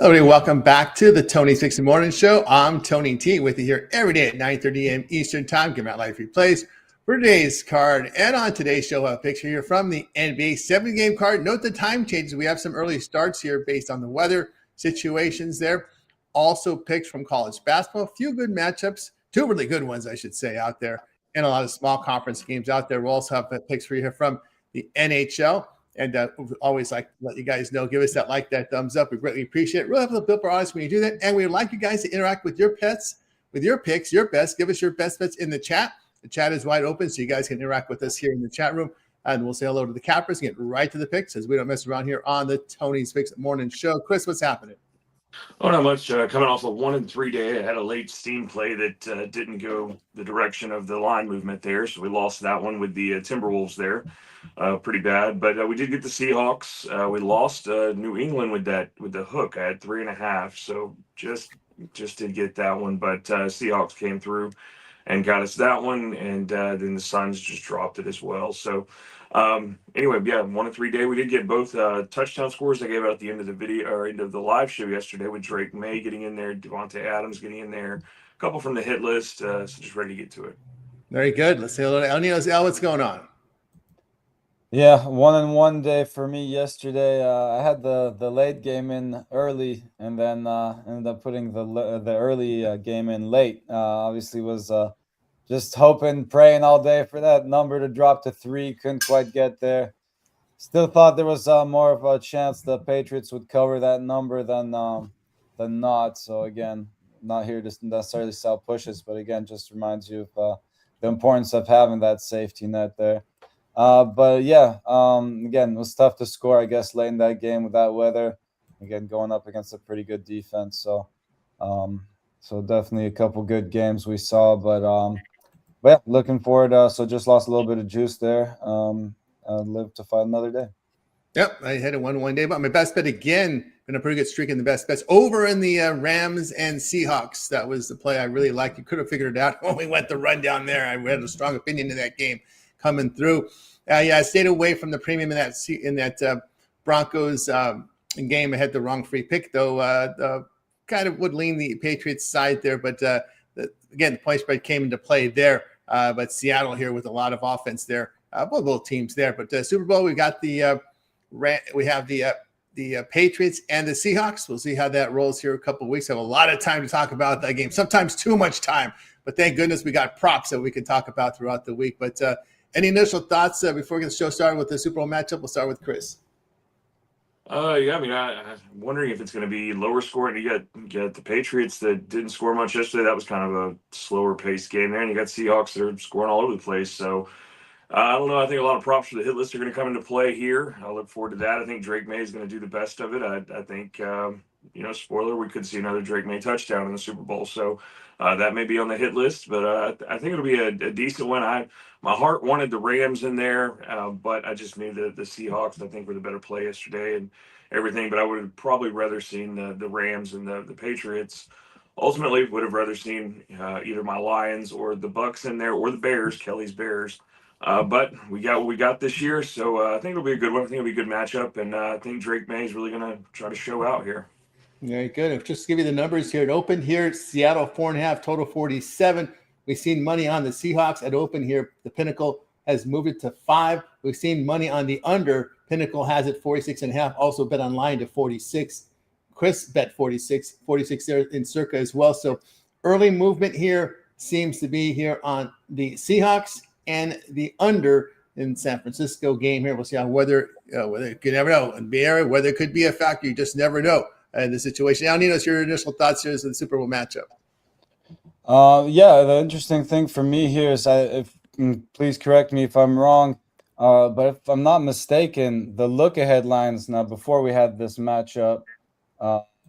Hello, everybody. Welcome back to the Tony 60 Morning Show. I'm Tony T with you here every day at 9:30 a.m. Eastern Time, giving out live replays for today's card. And on today's show, a picture here from the NBA 7-game card. Note the time changes. We have some early starts here based on the weather situations there. Also picks from college basketball. A few good matchups, two really good ones, I should say, out there, and a lot of small conference games out there. We'll also have picks for you here from the NHL. And we always like to let you guys know, give us that like, that thumbs up. We greatly appreciate it. Really helps build our audience when you do that. And we'd like you guys to interact with your pets, with your picks, your best. Give us your best bets in the chat. The chat is wide open, so you guys can interact with us here in the chat room. And we'll say hello to the cappers and get right to the picks, as we don't mess around here on the Tony's Picks Morning Show. Chris, what's happening? Oh, not much. Coming off a 1-3 day, I had a late steam play that didn't go the direction of the line movement there, so we lost that one with the Timberwolves there, pretty bad. But we did get the Seahawks. We lost New England with the hook. I had 3.5, so just did get that one. But Seahawks came through and got us that one, and then the Suns just dropped it as well. So. Anyway, yeah, 1-3 day. We did get both touchdown scores. I gave out at the end of the video or end of the live show yesterday with Drake May getting in there, Devontae Adams getting in there, a couple from the hit list. So just ready to get to it. Very good. Let's say hello to El Nino's. El, what's going on? Yeah, 1-1 day for me yesterday. I had the late game in early, and then ended up putting the early game in late. Obviously was just hoping, praying all day for that number to drop to 3. Couldn't quite get there. Still thought there was more of a chance the Patriots would cover that number than not. So again, not here to necessarily sell pushes, but again, just reminds you of the importance of having that safety net there. But yeah, again, it was tough to score, I guess, late in that game with that weather. Again, going up against a pretty good defense. So definitely a couple good games we saw, but yeah, looking forward. So just lost a little bit of juice there. Live to fight another day. Yep, I had a 1-1 day, but my best bet again, been a pretty good streak in the best bets over in the Rams and Seahawks. That was the play I really liked. You could have figured it out when we went the rundown there. I had a strong opinion in that game coming through. Yeah, I stayed away from the premium in that Broncos game. I had the wrong free pick, though. Kind of would lean the Patriots side there, but again, the point spread came into play there. But Seattle here with a lot of offense there. Both teams there. But Super Bowl, we got the Patriots and the Seahawks. We'll see how that rolls here a couple of weeks. I have a lot of time to talk about that game. Sometimes too much time. But thank goodness we got props that we can talk about throughout the week. But any initial thoughts before we get the show started with the Super Bowl matchup? We'll start with Chris. Yeah, I mean, I'm wondering if it's going to be lower scoring. You got the Patriots that didn't score much yesterday. That was kind of a slower paced game there. And you got Seahawks that are scoring all over the place. So I don't know. I think a lot of props for the hit list are going to come into play here. I look forward to that. I think Drake May is going to do the best of it. I think, spoiler, we could see another Drake May touchdown in the Super Bowl. So that may be on the hit list, but I think it'll be a decent one. My heart wanted the Rams in there, but I just knew the Seahawks, I think, were the better play yesterday and everything. But I would have probably rather seen the Rams and the Patriots. Ultimately, would have rather seen either my Lions or the Bucks in there or the Bears, Kelly's Bears. But we got what we got this year, so I think it'll be a good one. I think it'll be a good matchup, and I think Drake May is really going to try to show out here. Very good. Just to give you the numbers here. It opened here, Seattle 4.5, total 47. We've seen money on the Seahawks at open here. The Pinnacle has moved it to 5. We've seen money on the under. Pinnacle has it 46.5. Also bet online to 46. Chris bet 46 there in Circa as well. So early movement here seems to be here on the Seahawks and the under in San Francisco game here. We'll see how weather you can never know. In the area, weather could be a factor. You just never know in the situation. Now, Nino's your initial thoughts here is the Super Bowl matchup. Yeah, the interesting thing for me here is, please correct me if I'm wrong, but if I'm not mistaken, the look-ahead lines now before we had this matchup,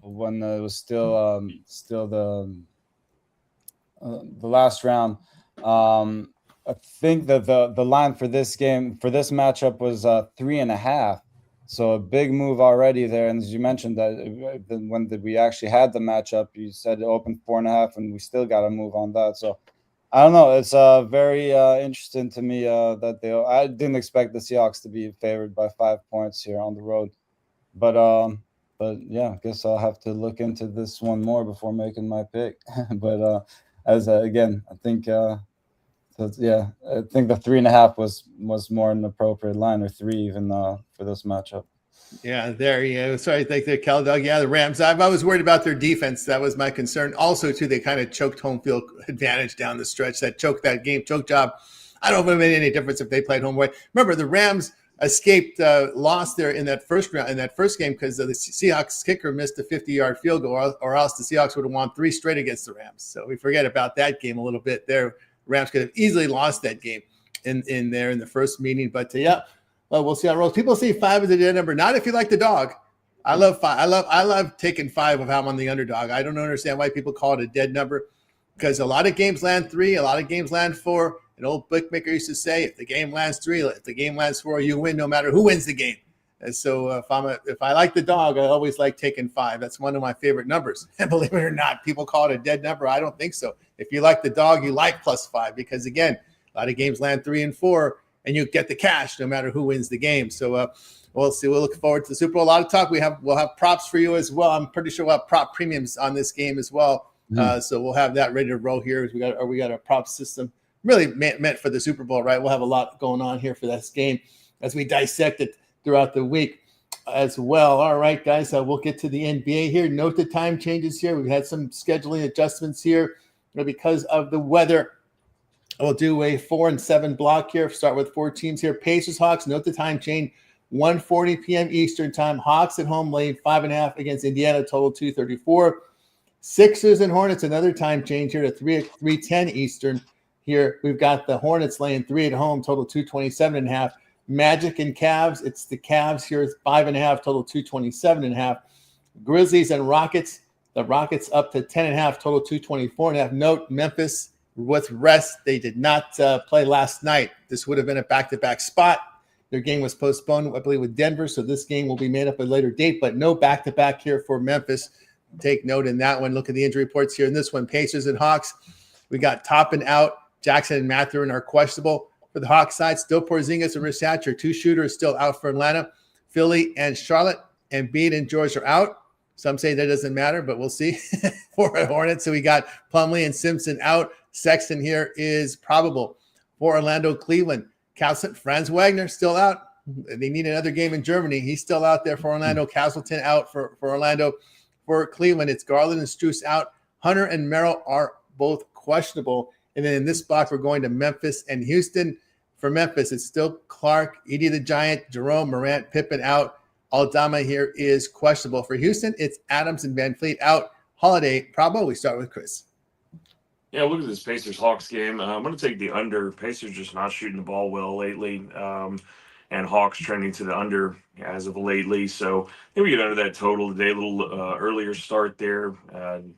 when it was still the last round, I think that the line for this game, for this matchup, was 3.5. So a big move already there. And as you mentioned, that when we actually had the matchup, you said it opened 4.5, and we still got a move on that. So I don't know. It's very interesting to me that I didn't expect the Seahawks to be favored by 5 points here on the road. But But yeah, I guess I'll have to look into this one more before making my pick. But again, I think I think the 3.5 was more an appropriate line, or 3 even for this matchup. Yeah, there you go. Sorry, thank you, Cal Doug. Yeah, the Rams. I was worried about their defense. That was my concern. Also, too, they kind of choked home field advantage down the stretch. That choke job. I don't know if it made any difference if they played home away. Remember, the Rams escaped loss there in that first game because the Seahawks kicker missed a 50-yard field goal, or else the Seahawks would have won 3 straight against the Rams. So we forget about that game a little bit there. Rams could have easily lost that game in the first meeting. But yeah. Well, we'll see how it rolls. People see 5 as a dead number. Not if you like the dog. I love 5. I love taking 5 if I'm on the underdog. I don't understand why people call it a dead number, because a lot of games land 3, a lot of games land 4. An old bookmaker used to say, if the game lands 3, if the game lands 4, you win no matter who wins the game. And so if I like the dog, I always like taking 5. That's one of my favorite numbers. And believe it or not, people call it a dead number. I don't think so. If you like the dog, you like +5, because again, a lot of games land 3 and 4. And you get the cash no matter who wins the game. So we'll see. We'll look forward to the Super Bowl. A lot of talk. We'll have props for you as well. I'm pretty sure we'll have prop premiums on this game as well. So we'll have that ready to roll here. We got a prop system really meant for the Super Bowl, right? We'll have a lot going on here for this game as we dissect it throughout the week as well. All right, guys. We'll get to the NBA here. Note the time changes here. We've had some scheduling adjustments here because of the weather. We'll do a 4 and 7 block here. Start with 4 teams here. Pacers, Hawks. Note the time change. 1:40 p.m. Eastern time. Hawks at home laying 5.5 against Indiana. Total 234. Sixers and Hornets. Another time change here to 3:10 Eastern. Here we've got the Hornets laying 3 at home. Total 227.5. Magic and Cavs. It's the Cavs here. 5.5. Total 227.5. Grizzlies and Rockets. The Rockets up to 10.5. Total 224.5. Note Memphis. With rest, they did not play last night. This would have been a back-to-back spot. Their game was postponed, I believe, with Denver, so this game will be made up at a later date, but no back-to-back here for Memphis. Take note in that one. Look at the injury reports here in this one. Pacers and Hawks. We got Toppin out. Jackson and Mathurin are questionable. For the Hawks side, still Porzingis and Rich Hatcher. 2 shooters still out for Atlanta. Philly and Charlotte. Embiid and George are out. Some say that doesn't matter, but we'll see. For Hornets, so we got Plumlee and Simpson out. Sexton here is probable. For Orlando, Cleveland, Franz Wagner still out. They need another game in Germany. He's still out there for Orlando. Castleton out for Orlando. For Cleveland, it's Garland and Strus out. Hunter and Merrill are both questionable. And then in this block, we're going to Memphis and Houston. For Memphis, it's still Clark, Edie the Giant, Jerome, Morant, Pippen out. Aldama here is questionable. For Houston, it's Adams and Van Fleet out. Holiday, probable. We start with Chris. Yeah, look at this Pacers-Hawks game. I'm going to take the under. Pacers just not shooting the ball well lately, and Hawks trending to the under as of lately. So I think we get under that total today. A little earlier start there.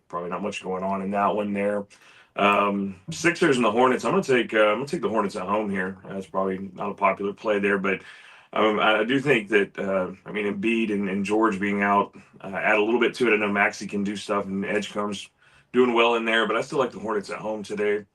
Probably not much going on in that one there. Sixers and the Hornets. I'm going to take the Hornets at home here. That's probably not a popular play there, but I do think that Embiid and George being out add a little bit to it. I know Maxey can do stuff, and Edgecombe's doing well in there, but I still like the Hornets at home today.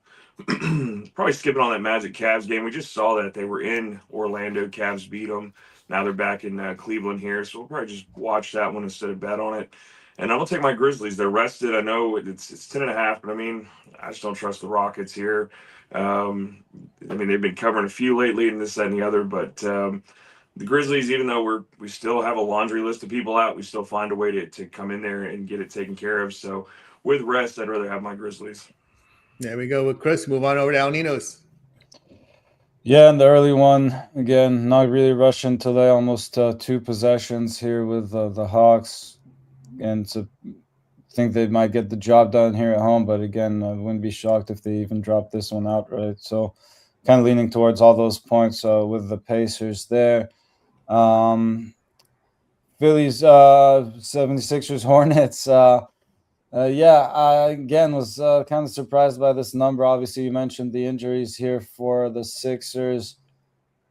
Probably skipping on that Magic Cavs game. We just saw that they were in Orlando. Cavs beat them. Now they're back in Cleveland here, so we'll probably just watch that one instead of bet on it. And I'm gonna take my Grizzlies. They're rested. I know it's 10.5, but I just don't trust the Rockets here. They've been covering a few lately, and this, that, and the other, but the Grizzlies, even though we still have a laundry list of people out, we still find a way to come in there and get it taken care of. So with rest, I'd rather have my Grizzlies. There we go with Chris. Move on over to Al Ninos. Yeah, in the early one, again, not really rushing to lay almost 2 possessions here with the Hawks, and to think they might get the job done here at home. But again, I wouldn't be shocked if they even drop this one outright. So kind of leaning towards all those points with the Pacers there. Phillies, 76ers, Hornets. I again was kind of surprised by this number. Obviously, you mentioned the injuries here for the Sixers.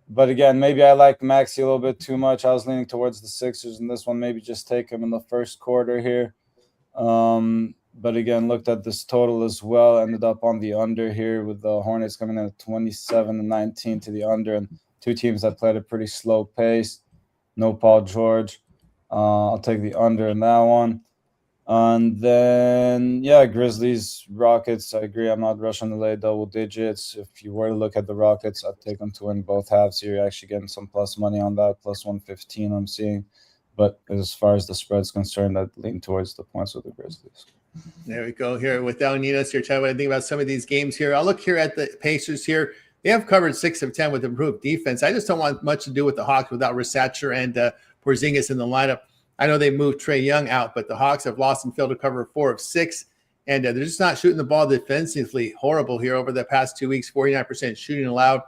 But again, maybe I like Maxey a little bit too much. I was leaning towards the Sixers in this one. Maybe just take him in the first quarter here. But again, looked at this total as well. Ended up on the under here with the Hornets coming in at 27-19 to the under. And 2 teams that played a pretty slow pace. No Paul George. I'll take the under in that one. And then, Grizzlies, Rockets. I agree. I'm not rushing the late double digits. If you were to look at the Rockets, I'd take them to win both halves here. You're actually getting some plus money on that, plus 115 I'm seeing. But as far as the spread's concerned, I'd lean towards the points with the Grizzlies. There we go here with Ninos here. Tell me what I think about some of these games here. I'll look here at the Pacers here. They have covered 6 of 10 with improved defense. I just don't want much to do with the Hawks without Rasacher and Porzingis in the lineup. I know they moved Trae Young out, but the Hawks have lost and failed to cover 4 of 6, and they're just not shooting the ball defensively. Horrible here over the past 2 weeks. 49% shooting allowed,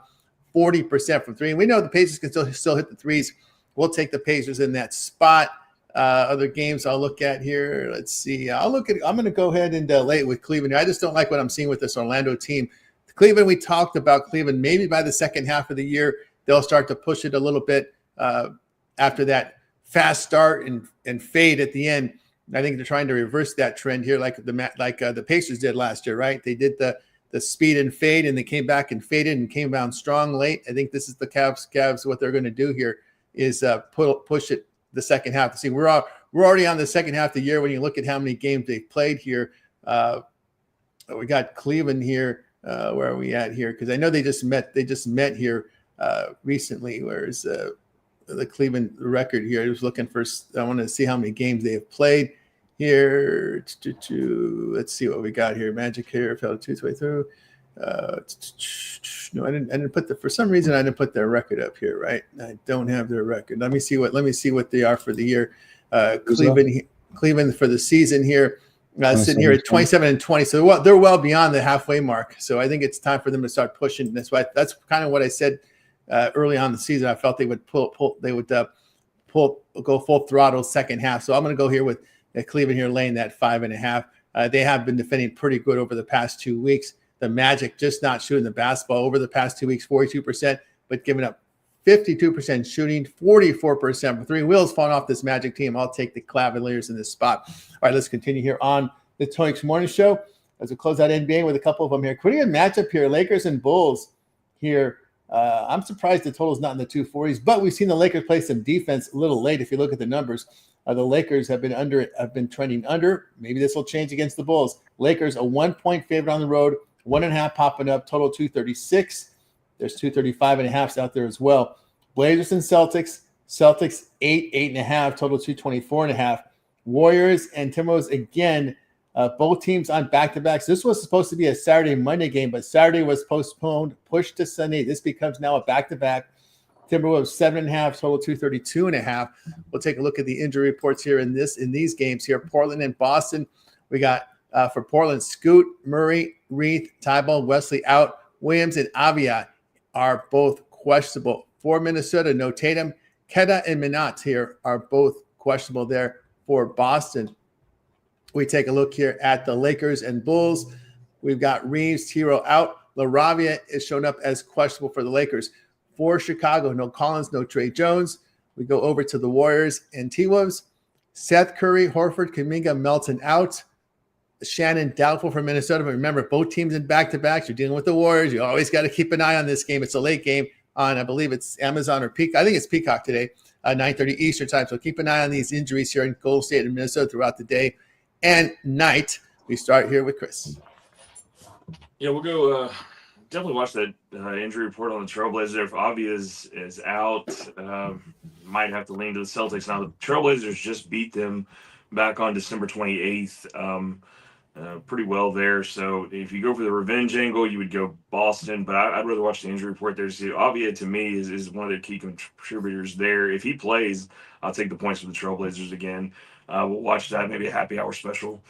40% from 3. And we know the Pacers can still hit the threes. We'll take the Pacers in that spot. Other games I'll look at here. Let's see. I'm going to go ahead and lay it with Cleveland. I just don't like what I'm seeing with this Orlando team. Cleveland, we talked about Cleveland. Maybe by the second half of the year, they'll start to push it a little bit after that fast start and fade at the end. I think they're trying to reverse that trend here, like the Pacers did last year, right? They did the speed and fade, and they came back and faded and came down strong late. I think this is the Cavs. What they're going to do here is push it the second half. See, we're already on the second half of the year when you look at how many games they've played here. We got Cleveland here. Where are we at here? Because I know they just met here recently. Where's the Cleveland record here? I was looking for. I want to see how many games they have played here. Let's see what we got here. Magic here fell 2 through. No, I didn't put for some reason I didn't put their record up here. Right, I don't have their record. Let me see what they are for the year. Cleveland for the season here. Sitting here at 27-20, so they're well beyond the halfway mark. So I think it's time for them to start pushing. That's kind of what I said early on in the season. I felt they would go full throttle second half. So I'm going to go here with Cleveland here laying that 5.5. They have been defending pretty good over the past 2 weeks. The Magic just not shooting the basketball over the past 2 weeks, 42%, but giving up 52% shooting, 44% from 3. Wheels falling off this Magic team. I'll take the Cavaliers in this spot. All right, let's continue here on the Tony Morning Show as we close out NBA with a couple of them here. Pretty good matchup here, Lakers and Bulls here. I'm surprised the total is not in the 240s, but we've seen the Lakers play some defense a little late. If you look at the numbers, the Lakers have been trending under. Maybe this will change against the Bulls. Lakers a 1-point favorite on the road, 1.5 popping up, total 236. There's 235.5s out there as well. Blazers and Celtics 8.5, total 224.5. Warriors and Timberwolves again, both teams on back-to-backs. This was supposed to be a Saturday Monday game, but Saturday was postponed, pushed to Sunday. This becomes now a back-to-back. Timberwolves 7.5, total 232.5. We'll take a look at the injury reports here in these games here. Portland and Boston. We got for Portland, Scoot, Murray, Reith, Tybalt, Wesley out. Williams and Avia are both questionable. For Minnesota, no Tatum. Keta and Minot here are both questionable there for Boston. We take a look here at the Lakers and Bulls. We've got Reeves, Hero out. LaRavia is shown up as questionable for the Lakers. For Chicago, no Collins, no Trey Jones. We go over to the Warriors and T-Wolves. Seth Curry, Horford, Kuminga, Melton out. Shannon doubtful for Minnesota, but remember, both teams in back-to-backs. You're dealing with the Warriors. You always got to keep an eye on this game. It's a late game on, I believe it's Amazon or Peacock. I think it's Peacock today, 9:30 Eastern time. So keep an eye on these injuries here in Golden State and Minnesota throughout the day and night. We start here with Chris. Yeah, we'll go definitely watch that injury report on the Trailblazers. If Avi is out, might have to lean to the Celtics. Now, the Trailblazers just beat them back on December 28th. Pretty well there. So if you go for the revenge angle, you would go Boston, but I'd rather watch the injury report there. See, Avia to me is one of the key contributors there. If he plays, I'll take the points for the Trailblazers again. We'll watch that, maybe a happy hour special.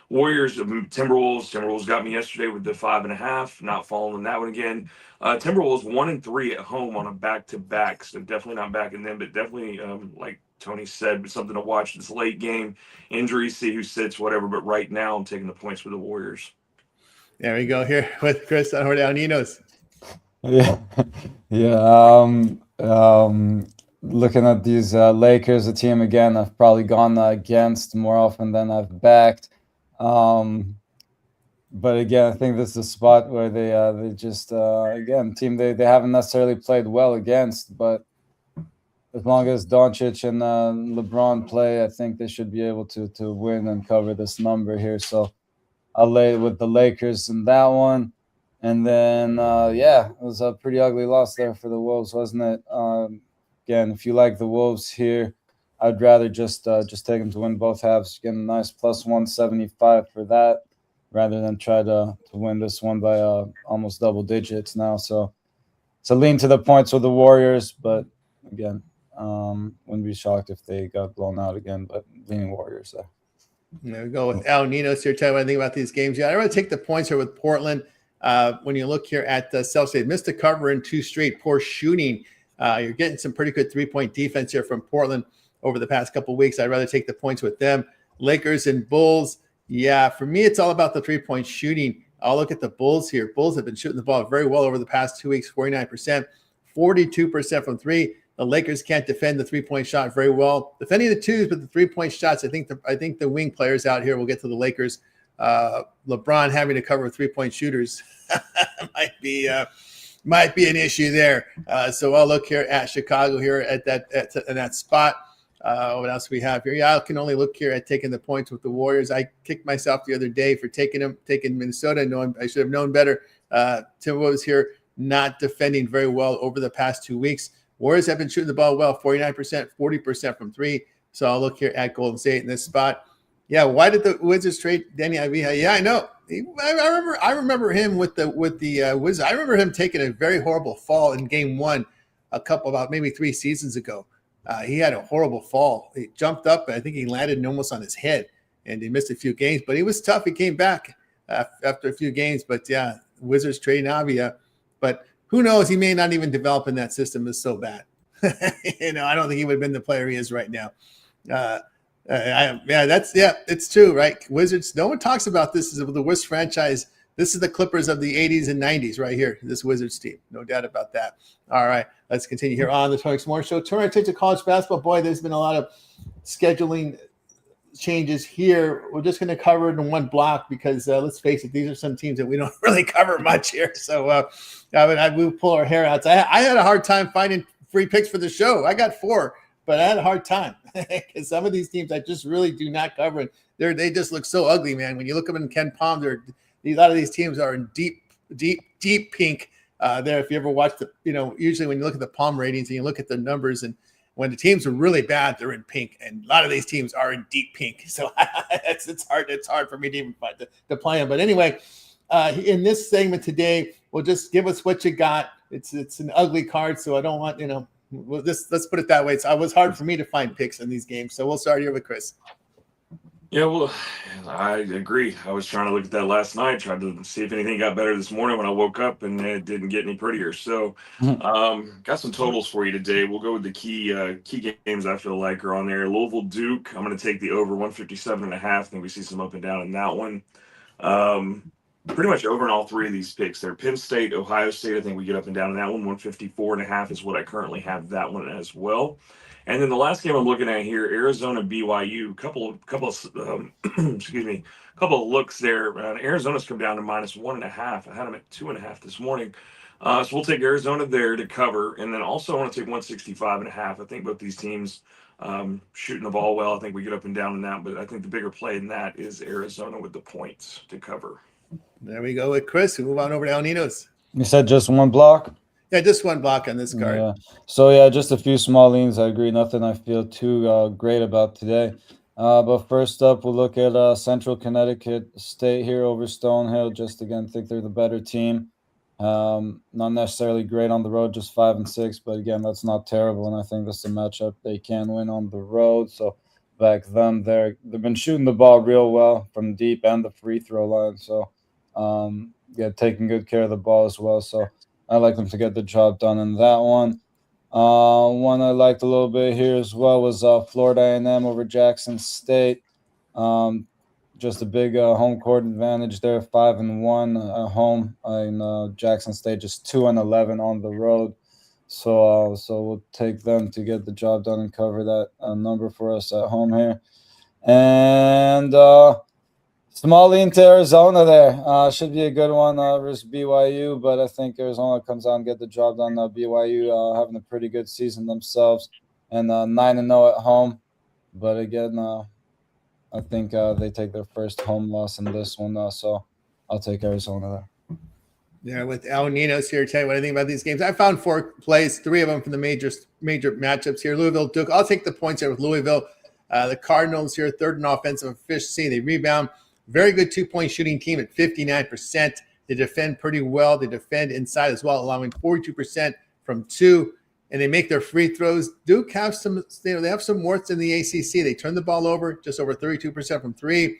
Warriors, Timberwolves got me yesterday with the 5.5. Not following that one again. Timberwolves 1-3 at home on a back-to-back, so definitely not backing them, but definitely like Tony said, something to watch this late game. Injuries, see who sits, whatever. But right now, I'm taking the points for the Warriors. There we go here with Chris on Ninos. Yeah. Looking at these Lakers, a team again I've probably gone against more often than I've backed. But again, I think this is a spot where they just again team they haven't necessarily played well against, but as long as Doncic and LeBron play, I think they should be able to win and cover this number here. So I'll lay with the Lakers in that one. And then, it was a pretty ugly loss there for the Wolves, wasn't it? Again, if you like the Wolves here, I'd rather just take them to win both halves. Get a nice plus 175 for that, rather than try to win this one by almost double digits now. So it's a lean to the points with the Warriors, but again, wouldn't be shocked if they got blown out again. But leaning Warriors there. There we go with Al Ninos here. Tell you what I think about these games. Yeah, I want to take the points here with Portland. When you look here at the South State, missed a cover in 2 straight, poor shooting. You're getting some pretty good 3-point defense here from Portland over the past couple of weeks. I'd rather take the points with them. Lakers and Bulls. Yeah, for me, it's all about the 3-point shooting. I'll look at the Bulls here. Bulls have been shooting the ball very well over the past 2 weeks, 49%, 42% from 3. The Lakers can't defend the 3-point shot very well. Defending the twos, but the 3-point shots, I think the wing players out here will get to the Lakers. LeBron having to cover 3-point shooters might be an issue there. So I'll look here at Chicago here at that spot. What else we have here? Yeah, I can only look here at taking the points with the Warriors. I kicked myself the other day for taking Minnesota, knowing I should have known better. Timberwolves here not defending very well over the past 2 weeks. Warriors have been shooting the ball well, 49%, 40% from 3. So I'll look here at Golden State in this spot. Yeah, why did the Wizards trade Danny Avdija? Yeah, I know. I remember him with the Wizards. I remember him taking a very horrible fall in Game 1 about maybe 3 seasons ago. He had a horrible fall. He jumped up, and I think he landed almost on his head, and he missed a few games. But he was tough. He came back after a few games. But, yeah, Wizards trading Avdija. But who knows? He may not even develop in that system. It's so bad. I don't think he would have been the player he is right now. It's true, right? Wizards. No one talks about this as the worst franchise. This is the Clippers of the 80s and 90s right here. This Wizards team, no doubt about that. All right, let's continue here on the Tony Morning Show. Turn our attention to college basketball. Boy, there's been a lot of scheduling changes here. We're just going to cover it in one block because let's face it, these are some teams that we don't really cover much here. So we pull our hair out. I had a hard time finding free picks for the show. I got 4, but I had a hard time because some of these teams I just really do not cover. They just look so ugly, man. When you look at them in Ken Palm, a lot of these teams are in deep pink. There, if you ever watch usually when you look at the Palm ratings and you look at the numbers, and when the teams are really bad, they're in pink, and a lot of these teams are in deep pink. So it's hard for me to even find to play them. But anyway, in this segment today, we'll just give us what you got. It's an ugly card, so I don't want let's put it that way. It was hard for me to find picks in these games. So we'll start here with Chris. Yeah, well, I agree. I was trying to look at that last night, tried to see if anything got better this morning when I woke up, and it didn't get any prettier. So got some totals for you today. We'll go with the key games I feel like are on there. Louisville, Duke. I'm going to take the over 157.5. I think we see some up and down in that one. Pretty much over in all 3 of these picks. They're Penn State, Ohio State. I think we get up and down in that one. 154.5 is what I currently have that one as well. And then the last game I'm looking at here, Arizona BYU. Couple of looks there. Arizona's come down to -1.5. I had them at 2.5 this morning. So we'll take Arizona there to cover, and then also I want to take 165.5. I think both these teams shooting the ball well. I think we get up and down in that, but I think the bigger play in that is Arizona with the points to cover. There we go with Chris. We move on over to El Ninos. You said just one block? Yeah, just one block on this card. Yeah. So, just a few small leans. I agree. Nothing I feel too great about today. But first up, we'll look at Central Connecticut State here over Stonehill. Just, again, think they're the better team. Not necessarily great on the road, just 5-6. But, again, that's not terrible. And I think that's a matchup they can win on the road. So, back them there. They've been shooting the ball real well from deep and the free throw line. So, taking good care of the ball as well. So, I like them to get the job done in that one. One I liked a little bit here as well was Florida A&M over Jackson State. Just a big home court advantage there, 5-1 at home. In Jackson State, just 2-11 on the road. So we'll take them to get the job done and cover that number for us at home here. And small lean to Arizona there. Should be a good one versus BYU, but I think Arizona comes out and get the job done. BYU having a pretty good season themselves. and 9-0 at home. But again, I think they take their first home loss in this one, so I'll take Arizona there. Yeah, with El Nino's here, tell you what I think about these games. I found 4 plays, 3 of them from the major matchups here. Louisville, Duke. I'll take the points here with Louisville. The Cardinals here, third in offensive efficiency. They rebound. Very good 2-point shooting team at 59%. They defend pretty well. They defend inside as well, allowing 42% from 2. And they make their free throws. Duke have some, they have some warts in the ACC. They turn the ball over just over 32% from 3.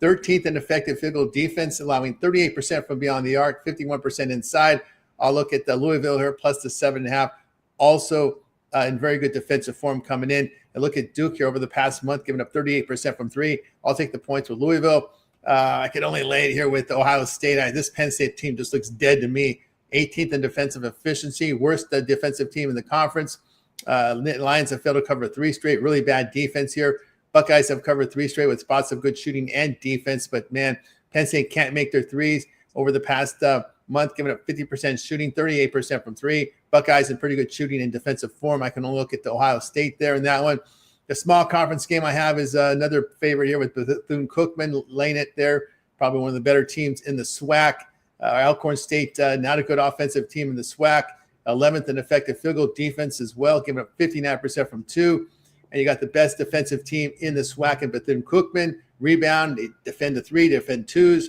13th in effective field goal defense, allowing 38% from beyond the arc, 51% inside. I'll look at the Louisville here, plus the 7.5. Also in very good defensive form coming in. And look at Duke here over the past month, giving up 38% from 3. I'll take the points with Louisville. I could only lay it here with Ohio State. This Penn State team just looks dead to me. 18th in defensive efficiency, worst defensive team in the conference. Lions have failed to cover 3 straight. Really bad defense here. Buckeyes have covered 3 straight with spots of good shooting and defense. But, man, Penn State can't make their threes over the past month, giving up 50% shooting, 38% from 3. Buckeyes in pretty good shooting and defensive form. I can only look at the Ohio State there in that one. The small conference game I have is another favorite here with Bethune-Cookman laying it there. Probably one of the better teams in the SWAC. Alcorn State, not a good offensive team in the SWAC. 11th in effective field goal defense as well, giving up 59% from 2. And you got the best defensive team in the SWAC in Bethune-Cookman. Rebound, they defend the 3, defend 2s.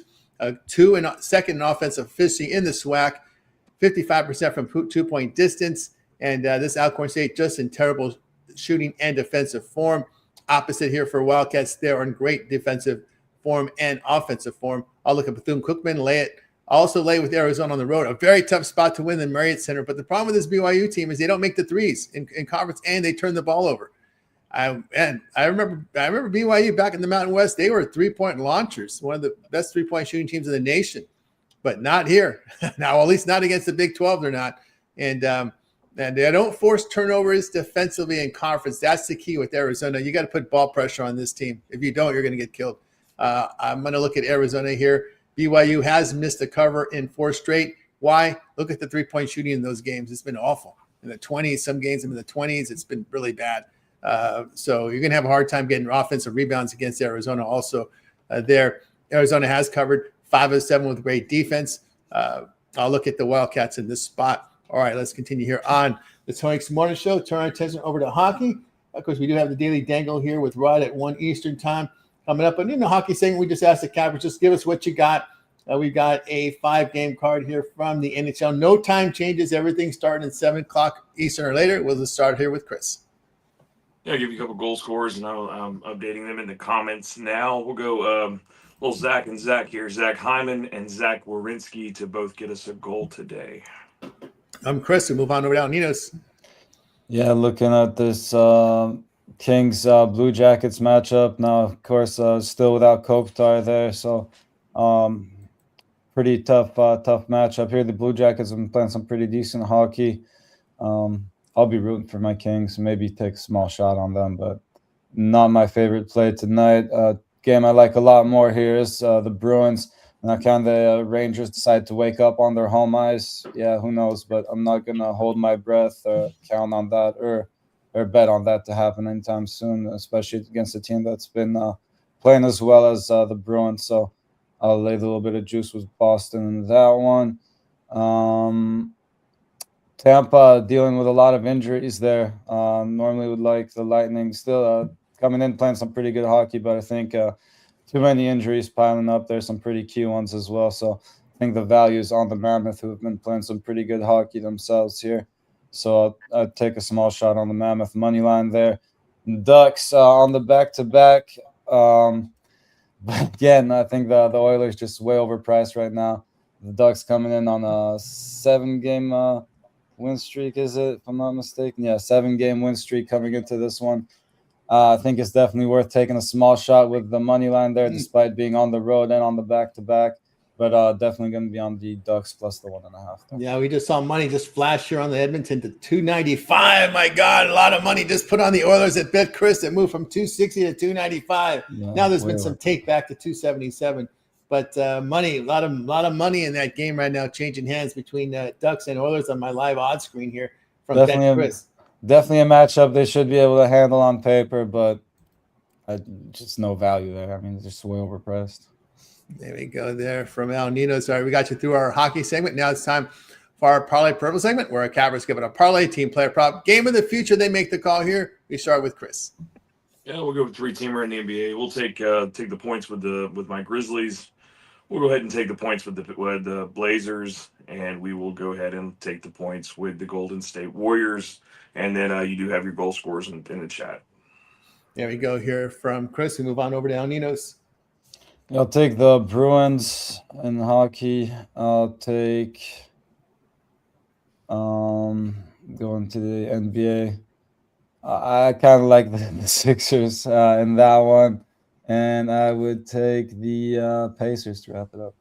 2 and second in offensive efficiency in the SWAC. 55% from 2-point distance. And this Alcorn State just in terrible shooting and defensive form. Opposite here for Wildcats. They're in great defensive form and offensive form. I'll look at Bethune-Cookman, lay it. I'll also lay with Arizona on the road. A very tough spot to win the Marriott Center. But the problem with this BYU team is they don't make the threes in conference, and they turn the ball over. I remember BYU back in the Mountain West. They were 3-point launchers, one of the best 3-point shooting teams in the nation, but not here. Now, at least not against the Big 12, they're not. And they don't force turnovers defensively in conference. That's the key with Arizona. You got to put ball pressure on this team. If you don't, you're going to get killed. I'm going to look at Arizona here. BYU has missed a cover in 4 straight. Why? Look at the 3-point shooting in those games. It's been awful. In the 20s, some games in the 20s, it's been really bad. So you're going to have a hard time getting offensive rebounds against Arizona also there. Arizona has covered 5 of 7 with great defense. I'll look at the Wildcats in this spot. All right, let's continue here on the Tony X Morning Show. Turn our attention over to hockey. Of course, we do have the Daily Dangle here with Rod at 1 Eastern time coming up. And in the hockey segment, we just asked the Cappers, just give us what you got. We've got a 5-game card here from the NHL. No time changes. Everything starting at 7 o'clock Eastern or later. We'll just start here with Chris. Yeah, I'll give you a couple goal scorers, and I'm updating them in the comments now. We'll go little Zach and Zach here. Zach Hyman and Zach Werenski to both get us a goal today. I'm Chris. We'll move on over to Ninos. Yeah, looking at this Kings Blue Jackets matchup now, of course, still without Kopitar there, so pretty tough matchup here. The Blue Jackets have been playing some pretty decent hockey. I'll be rooting for my Kings, maybe take a small shot on them, but not my favorite play tonight. Game I like a lot more here is the Bruins. Now, can the Rangers decide to wake up on their home ice? Yeah, who knows? But I'm not going to hold my breath or count on that or bet on that to happen anytime soon, especially against a team that's been playing as well as the Bruins. So I'll lay a little bit of juice with Boston in that one. Tampa dealing with a lot of injuries there. Normally would like the Lightning still coming in, playing some pretty good hockey, but I think too many injuries piling up. There's some pretty key ones as well. So I think the value is on the Mammoth, who have been playing some pretty good hockey themselves here. So I'll take a small shot on the Mammoth money line there. Ducks on the back-to-back. But again, I think the Oilers just way overpriced right now. The Ducks coming in on a 7-game win streak, is it, if I'm not mistaken? Yeah, 7-game win streak coming into this one. I think it's definitely worth taking a small shot with the money line there, despite being on the road and on the back-to-back. But definitely going to be on the Ducks plus the 1.5. Yeah, we just saw money just flash here on the Edmonton to 295. My God, a lot of money just put on the Oilers at Bet Chris. It moved from 260 to 295. Yeah, now there's been some take back to 277. But money, a lot of money in that game right now, changing hands between Ducks and Oilers on my live odds screen here from Bet Chris. definitely a matchup they should be able to handle on paper, but just no value there. I mean, it's just way overpriced. There we go there from Al Nino. Sorry, we got you through our hockey segment. Now it's time for our Parlay Purple segment, where our cappers give it a parlay, team player prop, game of the future. They make the call here. We start with Chris. Yeah, we'll go with three-teamer in the NBA. We'll take the points with my Grizzlies. We'll go ahead and take the points with the Blazers, and we will go ahead and take the points with the Golden State Warriors. And then you do have your goal scorers in the chat. There we go here from Chris. We move on over to El Nino's. I'll take the Bruins in hockey. I'll take going to the NBA. I kind of like the Sixers in that one, and I would take the Pacers to wrap it up.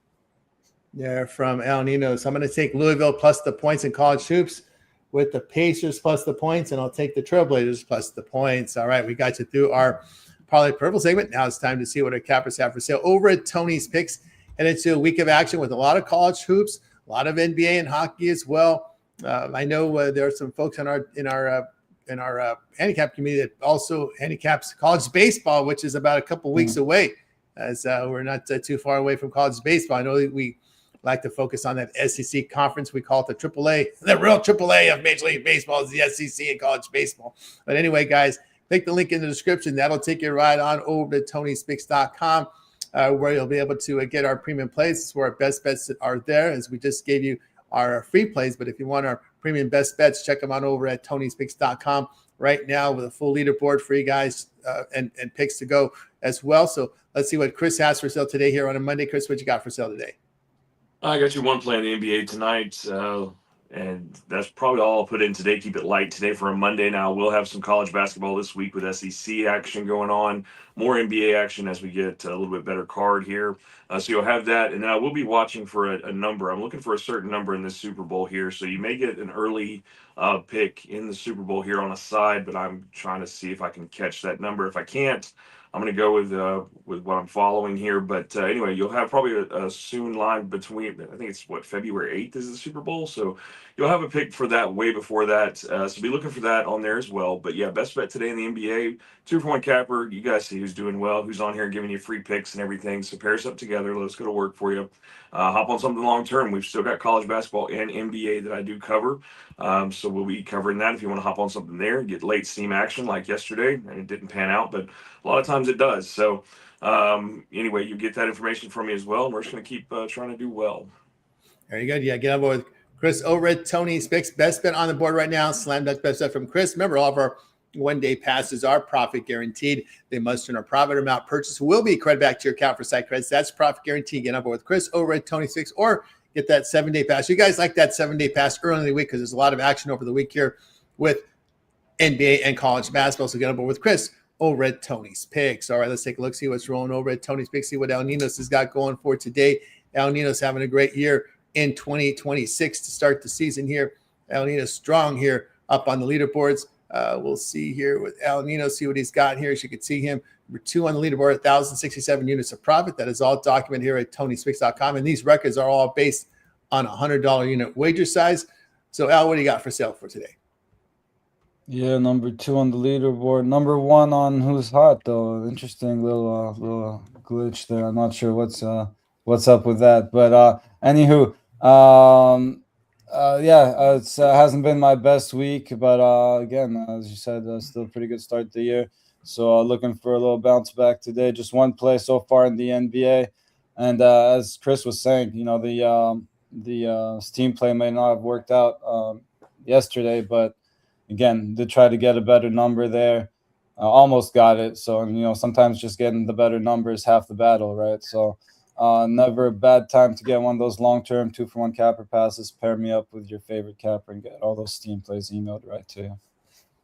Yeah, from El Nino. So I'm going to take Louisville plus the points in college hoops with the Pacers plus the points, and I'll take the Trailblazers plus the points. All right, we got you through our Parlay Purple segment. Now it's time to see what our cappers have for sale over at Tony's Picks. And it's a week of action with a lot of college hoops, a lot of NBA and hockey as well. I know there are some folks in our handicap community that also handicaps college baseball, which is about a couple weeks away, as we're not too far away from college baseball. I know we like to focus on that SEC conference. We call it the AAA. The real AAA of Major League Baseball is the SEC in college baseball. But anyway, guys, click the link in the description. That'll take you right on over to TonySpicks.com, where you'll be able to get our premium plays, where our best bets are there, as we just gave you our free plays. But if you want our premium best bets, check them out over at TonySpicks.com right now with a full leaderboard for you guys and picks to go as well. So let's see what Chris has for sale today here on a Monday. Chris, what you got for sale today? I got you one play in the NBA tonight, and that's probably all I'll put in today. Keep it light today for a Monday. Now, we'll have some college basketball this week with SEC action going on, more NBA action as we get a little bit better card here. So you'll have that, and then I will be watching for a number. I'm looking for a certain number in this Super Bowl here, so you may get an early pick in the Super Bowl here on a side, but I'm trying to see if I can catch that number. If I can't, I'm going to go with what I'm following here. But anyway, you'll have probably a soon line between, I think it's February 8th is the Super Bowl. So you'll have a pick for that way before that. So be looking for that on there as well. But yeah, best bet today in the NBA, 2-for-1 capper. You guys see who's doing well, who's on here giving you free picks and everything. So pair us up together. Let's go to work for you. Hop on something long term. We've still got college basketball and NBA that I do cover. So we'll be covering that if you want to hop on something there, get late steam action like yesterday. And it didn't pan out, but a lot of times it does. So anyway, you get that information from me as well. And we're just going to keep trying to do well. Very good. Yeah, get on board with Chris over at Tony's Picks. Best bet on the board right now. Slam dunk best bet from Chris. Remember, all of our one-day passes are profit guaranteed. They must earn a profit amount. Purchase will be credited back to your account for site credits. That's profit guaranteed. Get on board with Chris over at Tony's Picks, or get that 7-day pass. You guys like that 7-day pass early in the week because there's a lot of action over the week here with NBA and college basketball. So get on board with Chris over at Tony's Picks. All right, let's take a look, see what's rolling over at Tony's Picks, see what El Ninos has got going for today. El Ninos having a great year in 2026 to start the season here. El Ninos strong here up on the leaderboards. We'll see here with El Nino, see what he's got here. As you can see him, number 2 on the leaderboard, 1,067 units of profit. That is all documented here at TonySpicks.com. And these records are all based on a $100 unit wager size. So, Al, what do you got for sale for today? Yeah, number 2 on the leaderboard. Number 1 on Who's Hot, though. Interesting little glitch there. I'm not sure what's up with that. But anywho, it hasn't been my best week, but again, as you said, still a pretty good start to the year. So looking for a little bounce back today. Just one play so far in the NBA, and as Chris was saying, the steam play may not have worked out yesterday, but again, did try to get a better number there. Almost got it. So sometimes just getting the better number is half the battle, right? So. Never a bad time to get one of those long-term 2-for-1 capper passes. Pair me up with your favorite capper and get all those steam plays emailed right to you.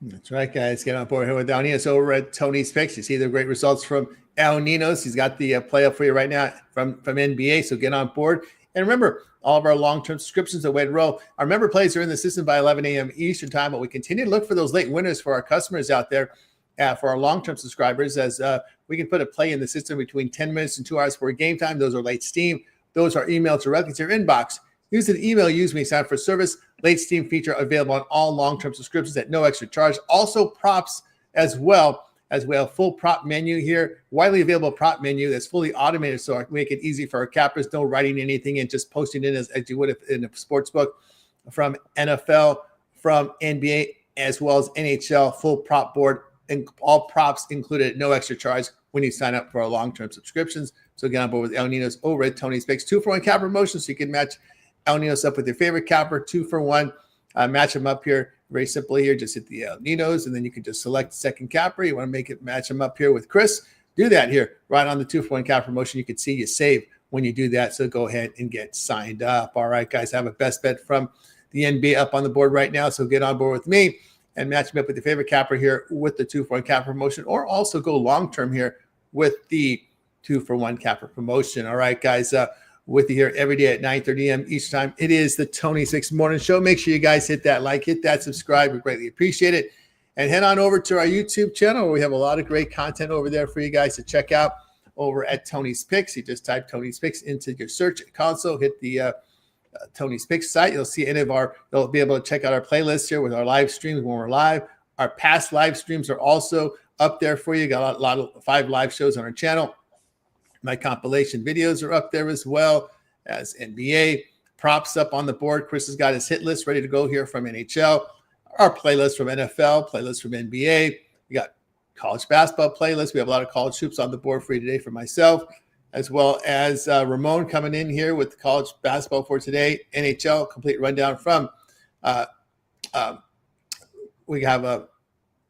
That's right, guys. Get on board here with El Ninos over at Tony's Picks. You see the great results from El Ninos. He's got the play up for you right now from NBA, so get on board. And remember, all of our long-term subscriptions at Wade Row. Our member plays are in the system by 11 a.m. Eastern time, but we continue to look for those late winners for our customers out there. For our long-term subscribers, as we can put a play in the system between 10 minutes and 2 hours for game time. Those are late steam. Those are emailed directly to your inbox Use an email used when you sign up for service. Late Steam feature available on all long-term subscriptions at no extra charge. Also props as well, as we have full prop menu here, widely available prop menu that's fully automated, so I make it easy for our cappers. No writing anything in, just posting it as you would in a sports book, from NFL, from NBA, as well as NHL, full prop board, and all props included at no extra charge when you sign up for our long-term subscriptions. So get on board with El Nino's over at Tony's Picks. 2-for-1 capper promotion, so you can match El Nino's up with your favorite capper, 2-for-1. Match them up here very simply here. Just hit the El Nino's, and then you can just select the second capper. You want to make it match them up here with Chris. Do that here right on the 2-for-1 capper promotion. You can see you save when you do that. So go ahead and get signed up. All right, guys, I have a best bet from the NBA up on the board right now. So get on board with me and match me up with your favorite capper here with the 2-for-1 capper promotion, or also go long-term here with the 2-for-1 capper promotion. All right, guys, with you here every day at 9:30 a.m. each time. It is the Tony Six Morning Show. Make sure you guys hit that like, hit that subscribe. We greatly appreciate it. And head on over to our YouTube channel, where we have a lot of great content over there for you guys to check out over at Tony's Picks. You just type Tony's Picks into your search console, hit the Tony's Picks site. You'll see you'll be able to check out our playlist here with our live streams when we're live. Our past live streams are also up there for you. Got a lot of 5 live shows on our channel. My compilation videos are up there as well as NBA props up on the board. Chris has got his hit list ready to go here from NHL, our playlist from NFL, playlist from NBA. We got college basketball playlist. We have a lot of college hoops on the board for you today for myself, as well as Ramon coming in here with college basketball for today. NHL complete rundown from we have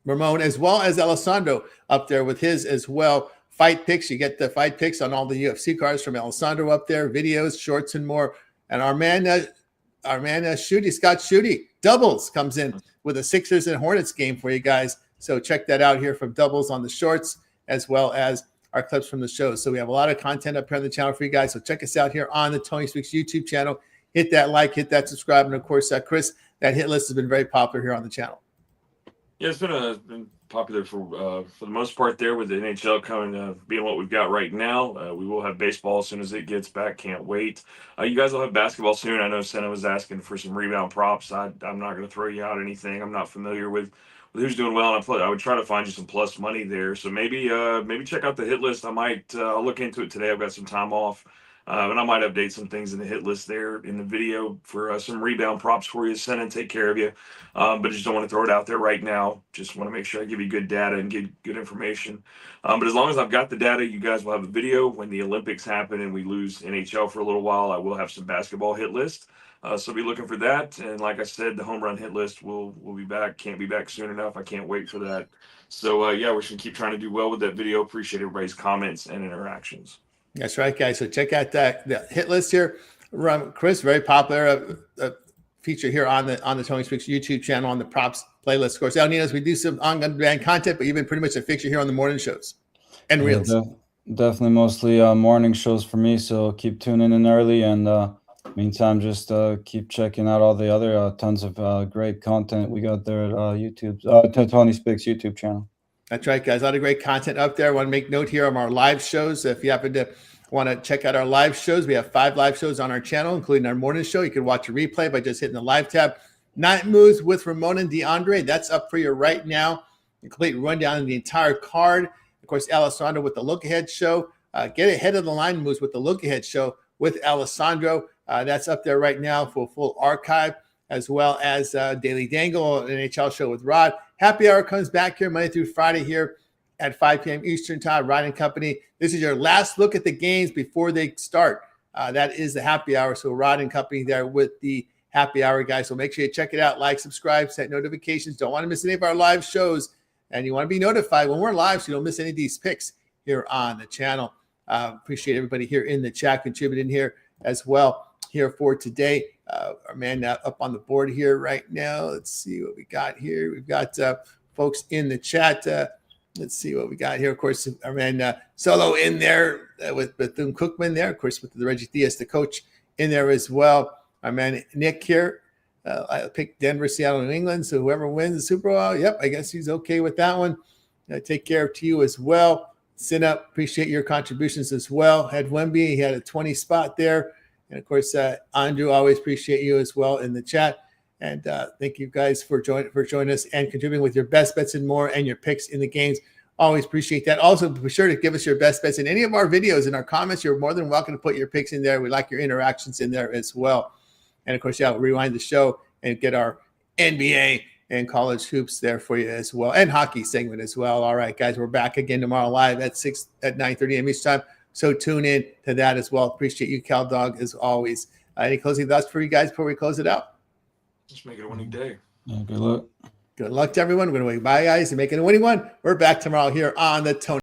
Ramon, as well as Alessandro up there with his as well. Fight picks, you get the fight picks on all the UFC cards from Alessandro up there, videos, shorts, and more. And our man Shooty, Scott Shooty, doubles comes in with a Sixers and Hornets game for you guys. So check that out here from doubles on the shorts, as well as our clips from the show. So we have a lot of content up here on the channel for you guys. So check us out here on the Tony Speaks YouTube channel. Hit that like, hit that subscribe, and of course, Chris, that hit list has been very popular here on the channel. Yeah, it's been popular for the most part there, with the NHL coming being what we've got right now. We will have baseball as soon as it gets back. Can't wait. You guys will have basketball soon. I know Senna was asking for some rebound props. I'm not going to throw you out anything. I'm not familiar with who's doing well. And I would try to find you some plus money there. So maybe check out the hit list. I'll look into it today. I've got some time off. And I might update some things in the hit list there in the video for some rebound props for you, Senna, and take care of you. But I just don't want to throw it out there right now. Just want to make sure I give you good data and get good information. But as long as I've got the data, you guys will have a video when the Olympics happen and we lose NHL for a little while. I will have some basketball hit list. So be looking for that. And like I said, the home run hit list will be back. Can't be back soon enough. I can't wait for that. So we're going to keep trying to do well with that video. Appreciate everybody's comments and interactions. That's right, guys. So check out the hit list here. Chris, very popular feature here on the Tony Speaks YouTube channel on the props playlist. Of course, El Nino's, we do some on-demand content, but you've been pretty much a fixture here on the morning shows and reels. Definitely mostly morning shows for me. So keep tuning in early, and meantime, just keep checking out all the other tons of great content we got there at Tony Speaks YouTube channel. That's right, guys. A lot of great content up there. I want to make note here of our live shows. If you happen to want to check out our live shows, we have 5 live shows on our channel, including our morning show. You can watch a replay by just hitting the live tab. Night Moves with Ramon and DeAndre. That's up for you right now. A complete rundown of the entire card. Of course, Alessandro with the Look Ahead show. Get ahead of the line moves with the Look Ahead show with Alessandro. That's up there right now for a full archive, as well as Daily Dangle, an NHL show with Rod. Happy Hour comes back here Monday through Friday here at 5 p.m. Eastern Time. Rod and Company. This is your last look at the games before they start. That is the Happy Hour. So Rod and Company there with the Happy Hour, guys. So make sure you check it out. Like, subscribe, set notifications. Don't want to miss any of our live shows. And you want to be notified when we're live so you don't miss any of these picks here on the channel. Appreciate everybody here in the chat contributing here as well here for today. Our man up on the board here right now. Let's see what we got here. We've got folks in the chat. Let's see what we got here. Of course, our man Solo in there with Bethune-Cookman there. Of course, with the Reggie Diaz, the coach, in there as well. Our man Nick here. I picked Denver, Seattle, New England. So whoever wins the Super Bowl, yep, I guess he's okay with that one. Take care to you as well. Sit up. Appreciate your contributions as well. Had Wemby. He had a 20 spot there. And of course, Andrew, always appreciate you as well in the chat. And thank you guys for joining us and contributing with your best bets and more and your picks in the games. Always appreciate that. Also, be sure to give us your best bets in any of our videos. In our comments, you're more than welcome to put your picks in there. We like your interactions in there as well. And of course, we'll rewind the show and get our NBA and college hoops there for you as well, and hockey segment as well. All right, guys, we're back again tomorrow live at 9:30 a.m. each time. So tune in to that as well. Appreciate you, Cal Dog, as always. Any closing thoughts for you guys before we close it out? Just make it a winning day. Yeah, good luck. Good luck to everyone. We're going to wait. Bye, guys, and make it a winning one. We're back tomorrow here on the Tony